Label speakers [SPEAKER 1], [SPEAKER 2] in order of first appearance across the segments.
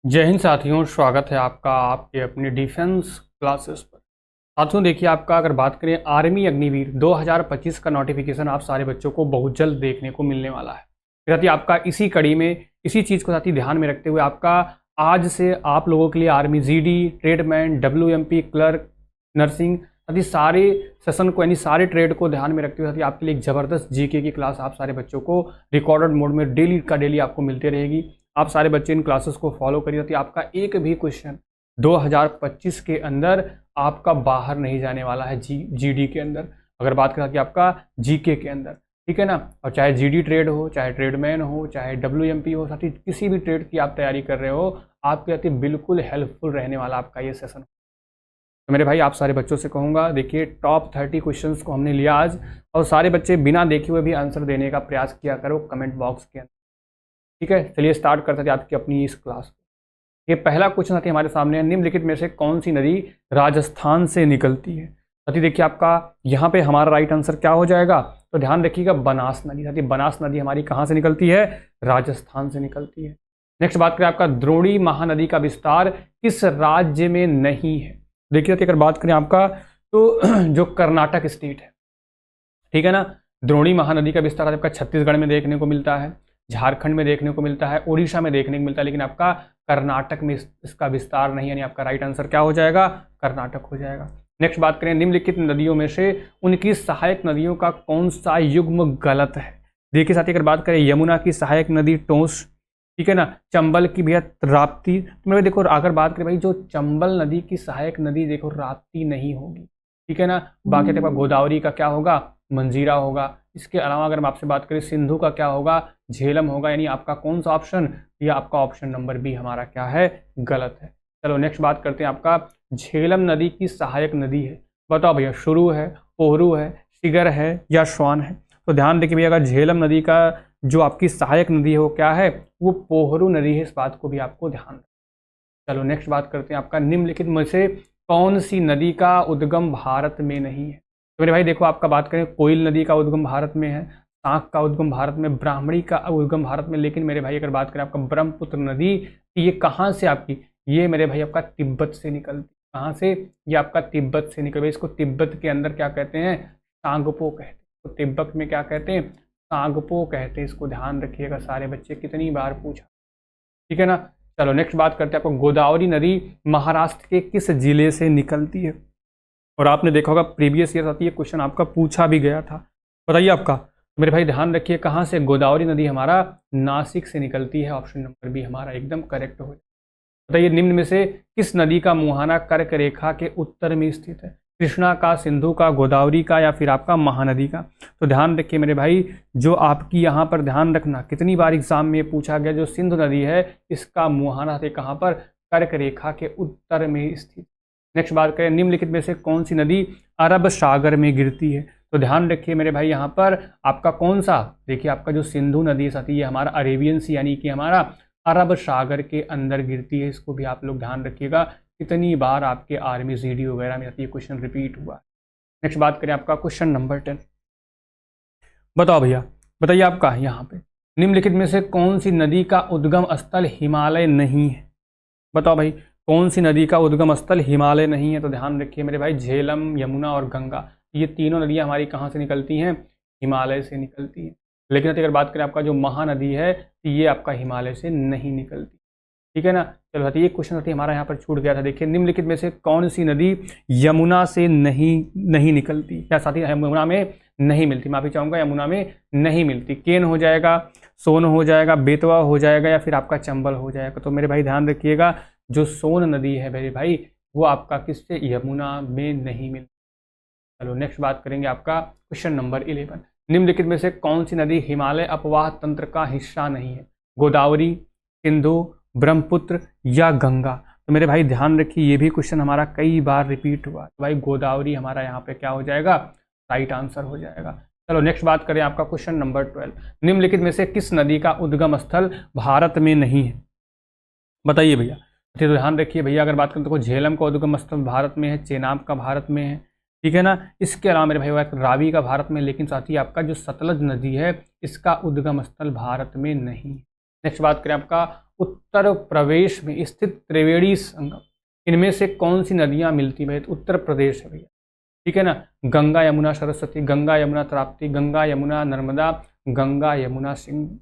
[SPEAKER 1] जय हिंद साथियों, स्वागत है आपका आपके अपने डिफेंस क्लासेस पर। साथियों देखिए, आपका अगर बात करें आर्मी अग्निवीर 2025 का नोटिफिकेशन आप सारे बच्चों को बहुत जल्द देखने को मिलने वाला है। साथ ही आपका इसी कड़ी में इसी चीज़ को साथ ही ध्यान में रखते हुए आपका आज से आप लोगों के लिए army GD, tradesman, WMP, clerk, nursing साथ ही सारे सेशन को यानी सारे ट्रेड को ध्यान में रखते हुए साथ ही आपके लिए एक ज़बरदस्त जीके की क्लास आप सारे बच्चों को रिकॉर्डेड मोड में डेली का डेली आपको मिलती रहेगी। आप सारे बच्चे इन क्लासेस को फॉलो करिए ताकि आपका एक भी क्वेश्चन 2025 के अंदर आपका बाहर नहीं जाने वाला है जीडी के अंदर। अगर बात करें कि आपका जीके के अंदर, ठीक है ना। और चाहे जीडी ट्रेड हो, चाहे ट्रेडमैन हो, चाहे WMP हो, साथ ही किसी भी ट्रेड की आप तैयारी कर रहे हो, आपके लिए बिल्कुल हेल्पफुल रहने वाला आपका ये सेशन। तो मेरे भाई आप सारे बच्चों से कहूँगा, देखिए टॉप 30 क्वेश्चंस को हमने लिया आज, और सारे बच्चे बिना देखे हुए भी आंसर देने का प्रयास किया करो कमेंट बॉक्स के अंदर। ठीक है, चलिए स्टार्ट करते थे आपकी अपनी इस क्लास को। ये पहला क्वेश्चन साथी हमारे सामने है, निम्नलिखित में से कौन सी नदी राजस्थान से निकलती है। साथी देखिए आपका यहाँ पे हमारा राइट आंसर क्या हो जाएगा, तो ध्यान रखिएगा बनास नदी। साथी बनास नदी हमारी कहाँ से निकलती है, राजस्थान से निकलती है। नेक्स्ट बात करें आपका द्रोणी महानदी का विस्तार किस राज्य में नहीं है। देखिए अगर बात करें आपका तो जो कर्नाटक स्टेट है, ठीक है ना, द्रोणी महानदी का विस्तार आपका छत्तीसगढ़ में देखने को मिलता है, झारखंड में देखने को मिलता है, उड़ीसा में देखने को मिलता है, लेकिन आपका कर्नाटक में इसका विस्तार नहीं, यानी आपका राइट आंसर क्या हो जाएगा, कर्नाटक हो जाएगा। नेक्स्ट बात करें, निम्नलिखित नदियों में से उनकी सहायक नदियों का कौन सा युग्म गलत है। देखिए साथी अगर बात करें यमुना की सहायक नदी टोंस, ठीक है ना, चंबल की भैया राप्ती। तो मेरे देखो अगर बात करें भाई जो चंबल नदी की सहायक नदी देखो राप्ती नहीं होगी, ठीक है ना। बाकी देखो गोदावरी का क्या होगा, मंजीरा होगा। इसके अलावा अगर हम आपसे बात करें सिंधु का क्या होगा, झेलम होगा। यानी आपका कौन सा ऑप्शन, या आपका ऑप्शन नंबर बी हमारा क्या है, गलत है। चलो नेक्स्ट बात करते हैं, आपका झेलम नदी की सहायक नदी है, बताओ भैया शुरू है, पोहरू है, शिगर है या स्वान है। तो ध्यान देखिए भैया, अगर झेलम नदी का जो आपकी सहायक नदी है वो क्या है, वो पोहरू नदी है। इस बात को भी आपको ध्यान रखना। चलो नेक्स्ट बात करते हैं, आपका निम्नलिखित में से कौन सी नदी का उद्गम भारत में नहीं है। तो मेरे भाई देखो आपका बात करें कोयल नदी का उद्गम भारत में है, सांक का उद्गम भारत में, ब्राह्मणी का उद्गम भारत में, लेकिन मेरे भाई अगर बात करें आपका ब्रह्मपुत्र नदी, ये कहाँ से आपकी, ये मेरे भाई आपका तिब्बत से निकलती। कहाँ से, ये आपका तिब्बत से निकल। इसको तिब्बत के अंदर क्या कहते हैं, सांगपो कहते हैं। तो तिब्बत में क्या कहते हैं, सांगपो कहते हैं। इसको ध्यान रखिएगा सारे बच्चे, कितनी बार पूछा, ठीक है ना। चलो नेक्स्ट बात करते हैं, आपको गोदावरी नदी महाराष्ट्र के किस जिले से निकलती है। और आपने देखा होगा प्रीवियस ईयर ये क्वेश्चन आपका पूछा भी गया था, बताइए आपका। मेरे भाई ध्यान रखिए कहाँ से, गोदावरी नदी हमारा नासिक से निकलती है। ऑप्शन नंबर बी हमारा एकदम करेक्ट हो। बताइए निम्न में से किस नदी का मुहाना कर्क रेखा के उत्तर में स्थित है। कृष्णा का, सिंधु का, गोदावरी का, या फिर आपका महानदी का। तो ध्यान रखिए मेरे भाई, जो आपकी यहाँ पर ध्यान रखना, कितनी बार एग्जाम में पूछा गया, जो सिंधु नदी है इसका मुहाना है कहाँ पर, कर्क रेखा के उत्तर में स्थित। नेक्स्ट बात करें, निम्नलिखित में से कौन सी नदी अरब सागर में गिरती है। तो ध्यान रखिए मेरे भाई, यहाँ पर आपका कौन सा, देखिए आपका जो सिंधु नदी साथी ये हमारा अरेबियन सी यानी कि हमारा अरब सागर के अंदर गिरती है। इसको भी आप लोग ध्यान रखिएगा, कितनी बार आपके आर्मी जीडी वगैरह में ये क्वेश्चन रिपीट हुआ। नेक्स्ट बात करें आपका क्वेश्चन नंबर 10, बताओ भैया, बताइए आपका यहाँ पे निम्नलिखित में से कौन सी नदी का उद्गम स्थल हिमालय नहीं है। बताओ भाई कौन सी नदी का उद्गम स्थल हिमालय नहीं है। तो ध्यान रखिए मेरे भाई, झेलम, यमुना और गंगा, ये तीनों नदियां हमारी कहाँ से निकलती हैं, हिमालय से निकलती हैं। लेकिन अगर बात करें आपका जो महानदी है, तो ये आपका हिमालय से नहीं निकलती, ठीक है ना। चलो साथी ये क्वेश्चन साथी हमारा यहाँ पर छूट गया था। देखिए निम्नलिखित में से कौन सी नदी यमुना से नहीं निकलती, क्या साथी यमुना में नहीं मिलती, माफी चाहूँगा, यमुना में नहीं मिलती। केन हो जाएगा, सोन हो जाएगा, बेतवा हो जाएगा, या फिर आपका चंबल हो जाएगा। तो मेरे भाई ध्यान रखिएगा, जो सोन नदी है मेरे भाई वो आपका किससे, यमुना में नहीं मिलती। चलो नेक्स्ट बात करेंगे आपका क्वेश्चन नंबर 11, निम्नलिखित में से कौन सी नदी हिमालय अपवाह तंत्र का हिस्सा नहीं है। गोदावरी, सिंधु, ब्रह्मपुत्र या गंगा। तो मेरे भाई ध्यान रखिए, ये भी क्वेश्चन हमारा कई बार रिपीट हुआ। तो भाई गोदावरी हमारा यहाँ पे क्या हो जाएगा, राइट आंसर हो जाएगा। चलो नेक्स्ट बात करें आपका क्वेश्चन नंबर 12, निम्नलिखित में से किस नदी का उद्गम स्थल भारत में नहीं है। बताइए भैया। तो ध्यान रखिए भैया, अगर बात करें तो झेलम का उद्गम स्थल भारत में है, चेनाब का भारत में है, ठीक है ना। इसके अलावा मेरे भाई रावी का भारत में, लेकिन साथ ही आपका जो सतलज नदी है इसका उद्गम स्थल भारत में नहीं। नेक्स्ट बात करें आपका उत्तर प्रदेश में स्थित त्रिवेणी संगम, इनमें से कौन सी नदियां मिलती है? तो उत्तर प्रदेश है भैया, ठीक है ना। गंगा यमुना सरस्वती, गंगा यमुना ताप्ती, गंगा यमुना नर्मदा, गंगा यमुना सिंधु।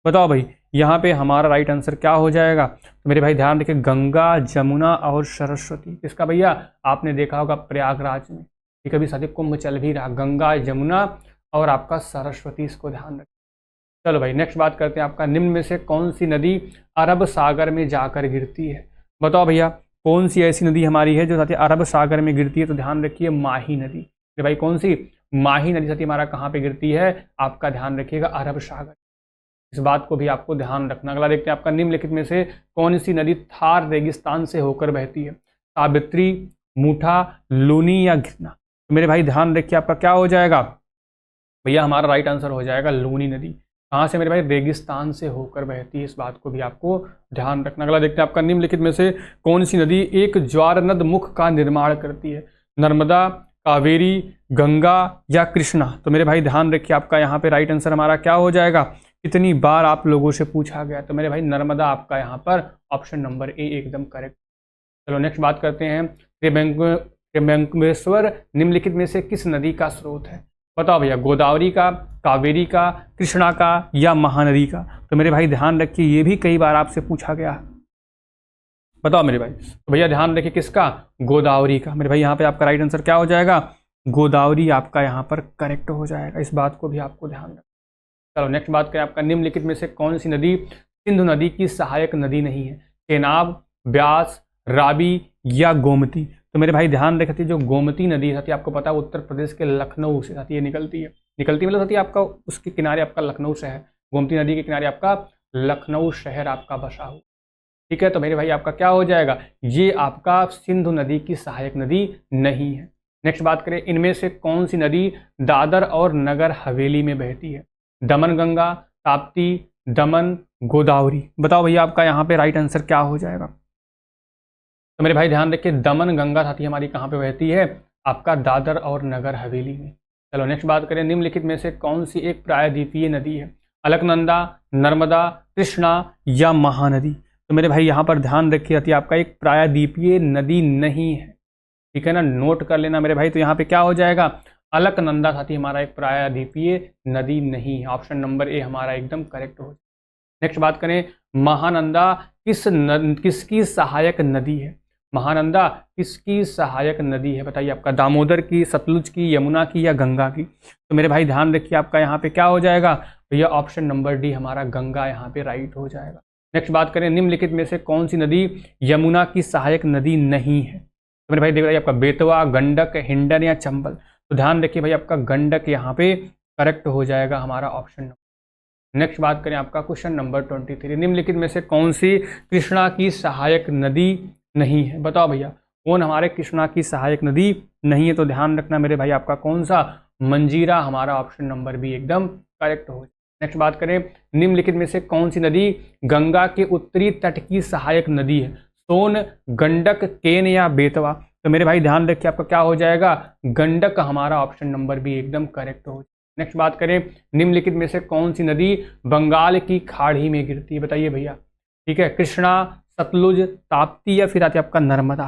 [SPEAKER 1] बताओ भाई यहाँ पे हमारा राइट आंसर क्या हो जाएगा? तो मेरे भाई ध्यान रखिए, गंगा जमुना और सरस्वती। किसका भैया? आपने देखा होगा प्रयागराज में, ठीक है, अभी साथी कुंभ चल भी रहा, गंगा जमुना और आपका सरस्वती, इसको ध्यान रखिए। चलो भाई नेक्स्ट बात करते हैं आपका, निम्न में से कौन सी नदी अरब सागर में जाकर गिरती है? बताओ भैया कौन सी ऐसी नदी हमारी है जो साथी अरब सागर में गिरती है? तो ध्यान रखिए माही नदी। तो भाई कौन सी? माही नदी साथी हमारा कहाँ पे गिरती है? आपका ध्यान रखिएगा अरब सागर, इस बात को भी आपको ध्यान रखना। अगला देखते हैं आपका, निम्नलिखित में से कौन सी नदी थार रेगिस्तान से होकर बहती है? सावित्री, मूठा, लूनी या घृतना? तो मेरे भाई ध्यान रखिए आपका क्या हो जाएगा भैया? हमारा राइट आंसर हो जाएगा लूनी नदी। कहाँ से मेरे भाई? रेगिस्तान से होकर बहती है, इस बात को भी आपको ध्यान रखना। अगला देखते हैं आपका, निम्नलिखित में से कौन सी नदी एक ज्वारनद मुख का निर्माण करती है? नर्मदा, कावेरी, गंगा या कृष्णा? तो मेरे भाई ध्यान रखिए आपका यहाँ पे राइट आंसर हमारा क्या हो जाएगा? कितनी बार आप लोगों से पूछा गया, तो मेरे भाई नर्मदा आपका यहाँ पर ऑप्शन नंबर ए एकदम करेक्ट। चलो नेक्स्ट बात करते हैं, त्रिभंगेश्वर निम्नलिखित में से किस नदी का स्रोत है? बताओ भैया, गोदावरी का, कावेरी का, कृष्णा का या महानदी का? तो मेरे भाई ध्यान रखिए, ये भी कई बार आपसे पूछा गया है। बताओ मेरे भाई, तो भैया ध्यान रखिए किसका? गोदावरी का। मेरे भाई यहाँ पे आपका राइट आंसर क्या हो जाएगा? गोदावरी आपका यहाँ पर करेक्ट हो जाएगा, इस बात को भी आपको ध्यान रखना। चलो नेक्स्ट बात करें आपका, निम्नलिखित में से कौन सी नदी सिंधु नदी की सहायक नदी नहीं है? चेनाब, ब्यास, रावी या गोमती? तो मेरे भाई ध्यान रखिए, जो गोमती नदी है साथी आपको पता है उत्तर प्रदेश के लखनऊ से साथी ये निकलती है। मतलब साथी आपका उसके किनारे आपका लखनऊ शहर, गोमती नदी के किनारे आपका लखनऊ शहर आपका बसा हुआ, ठीक है। तो मेरे भाई आपका क्या हो जाएगा? ये आपका सिंधु नदी की सहायक नदी नहीं है। नेक्स्ट बात करें, इनमें से कौन सी नदी दादर और नगर हवेली में बहती है? दमन गंगा, ताप्ती, दमन, गोदावरी? बताओ भैया आपका यहाँ पे राइट आंसर क्या हो जाएगा? तो मेरे भाई ध्यान रखिए, दमन गंगा साथी हमारी कहाँ पे बहती है? आपका दादर और नगर हवेली में। चलो नेक्स्ट बात करें, निम्नलिखित में से कौन सी एक प्रायद्वीपीय नदी है? अलकनंदा, नर्मदा, कृष्णा या महानदी? तो मेरे भाई यहाँ पर ध्यान रखिए साथी आपका एक प्रायद्वीपीय नदी नहीं है, ठीक है ना, नोट कर लेना मेरे भाई। तो यहाँ पे क्या हो जाएगा? अलकनंदा साथी हमारा एक प्रायद्वीपीय नदी नहीं है, ऑप्शन नंबर ए हमारा एकदम करेक्ट हो जाएगा। नेक्स्ट बात करें, महानंदा किसकी सहायक नदी है? महानंदा किसकी सहायक नदी है? बताइए आपका दामोदर की, सतलुज की, यमुना की या गंगा की? तो मेरे भाई ध्यान रखिए आपका यहाँ पे क्या हो जाएगा? तो यह ऑप्शन नंबर डी हमारा गंगा यहाँ पे राइट हो जाएगा। नेक्स्ट बात करें, निम्नलिखित में से कौन सी नदी यमुना की सहायक नदी नहीं है? तो मेरे भाई देख रहे आपका बेतवा, गंडक, हिंडन या चंबल? तो ध्यान रखिए भाई आपका गंडक यहाँ पे करेक्ट हो जाएगा हमारा ऑप्शन नंबर। नेक्स्ट बात करें आपका क्वेश्चन नंबर 23, निम्नलिखित में से कौन सी कृष्णा की सहायक नदी नहीं है? बताओ भैया कौन हमारे कृष्णा की सहायक नदी नहीं है? तो ध्यान रखना मेरे भाई आपका कौन सा? मंजीरा हमारा ऑप्शन नंबर बी एकदम करेक्ट हो जाए। नेक्स्ट बात करें, निम्नलिखित में से कौन सी नदी गंगा के उत्तरी तट की सहायक नदी है? सोन, गंडक, केन या बेतवा? तो मेरे भाई ध्यान रखिए आपका क्या हो जाएगा? गंडक हमारा ऑप्शन नंबर बी एकदम करेक्ट हो जाए। नेक्स्ट बात करें, निम्नलिखित में से कौन सी नदी बंगाल की खाड़ी में गिरती है? बताइए भैया, ठीक है, कृष्णा, सतलुज, ताप्ती या फिर आती है आपका नर्मदा?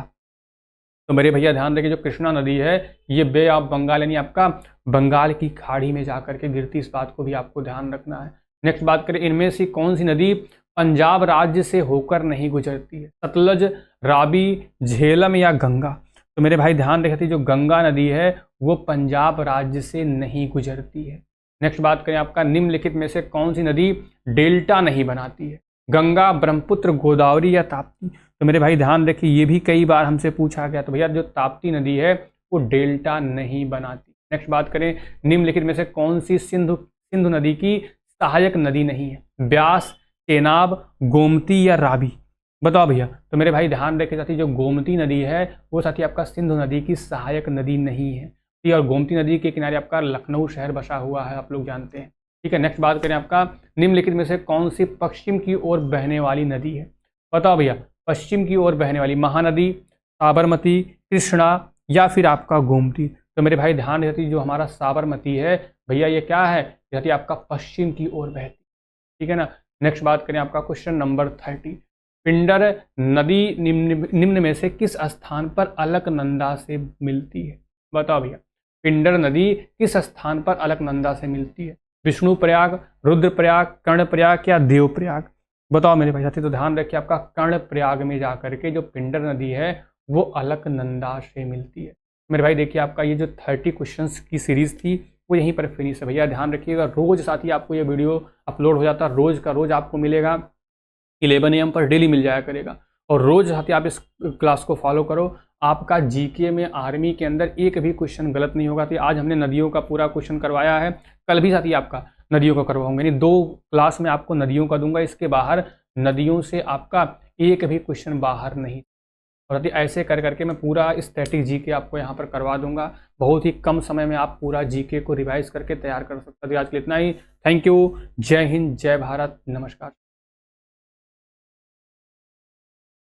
[SPEAKER 1] तो मेरे भैया ध्यान रखिए, जो कृष्णा नदी है ये बे ऑफ बंगाल यानी आपका बंगाल की खाड़ी में जाकर के गिरती, इस बात को भी आपको ध्यान रखना है। नेक्स्ट बात करें, इनमें से कौन सी नदी पंजाब राज्य से होकर नहीं गुजरती है? सतलज, रावी, झेलम या गंगा? तो मेरे भाई ध्यान रखिए, जो गंगा नदी है वो पंजाब राज्य से नहीं गुजरती है। नेक्स्ट बात करें आपका, निम्नलिखित में से कौन सी नदी डेल्टा नहीं बनाती है? गंगा, ब्रह्मपुत्र, गोदावरी या ताप्ती? तो मेरे भाई ध्यान रखिए, ये भी कई बार हमसे पूछा गया। तो भैया जो ताप्ती नदी है वो डेल्टा नहीं बनाती। नेक्स्ट बात करें, निम्नलिखित में से कौन सी सिंधु नदी की सहायक नदी नहीं है? ब्यास, चेनाब, गोमती या रावी? बताओ भैया। तो मेरे भाई ध्यान रखिए साथी, जो गोमती नदी है वो साथी आपका सिंधु नदी की सहायक नदी नहीं है, और गोमती नदी के किनारे आपका लखनऊ शहर बसा हुआ है, आप लोग जानते हैं, ठीक है। नेक्स्ट बात करें आपका, निम्नलिखित में से कौन सी पश्चिम की ओर बहने वाली नदी है? बताओ भैया, पश्चिम की ओर बहने वाली महानदी, साबरमती, कृष्णा या फिर आपका गोमती? तो मेरे भाई ध्यान रखिए, जो हमारा साबरमती है भैया ये क्या है? यदि आपका पश्चिम की ओर बहती, ठीक है ना। नेक्स्ट बात करें आपका क्वेश्चन नंबर 30, पिंडर नदी निम्न में से किस स्थान पर अलकनंदा से मिलती है? बताओ भैया, पिंडर नदी किस स्थान पर अलकनंदा से मिलती है? विष्णु प्रयाग, रुद्र प्रयाग, कर्ण प्रयाग या देव प्रयाग? बताओ मेरे भाई साथी। तो ध्यान रखिए, आपका कर्ण प्रयाग में जाकर के जो पिंडर नदी है वो अलकनंदा से मिलती है। मेरे भाई देखिए, आपका ये जो 30 क्वेश्चंस की सीरीज थी वो यहीं पर फिनिश है। भैया ध्यान रखिएगा, रोज साथी आपको ये वीडियो अपलोड हो जाता है, रोज का रोज आपको मिलेगा, 11 AM पर डेली मिल जाया करेगा। और रोज साथी आप इस क्लास को फॉलो करो, आपका जीके में आर्मी के अंदर एक भी क्वेश्चन गलत नहीं होगा। तो आज हमने नदियों का पूरा क्वेश्चन करवाया है, कल भी साथी आपका नदियों का करवाऊंगा, यानी 2 क्लास में आपको नदियों का दूंगा, इसके बाहर नदियों से आपका एक भी क्वेश्चन बाहर नहीं। और ऐसे कर करके मैं पूरा स्टैटिक जीके आपको यहाँ पर करवा दूंगा। बहुत ही कम समय में आप पूरा जीके को रिवाइज करके तैयार कर सकते हैं। आज के लिए इतना ही। Thank you. जय हिंद, जय भारत, नमस्कार।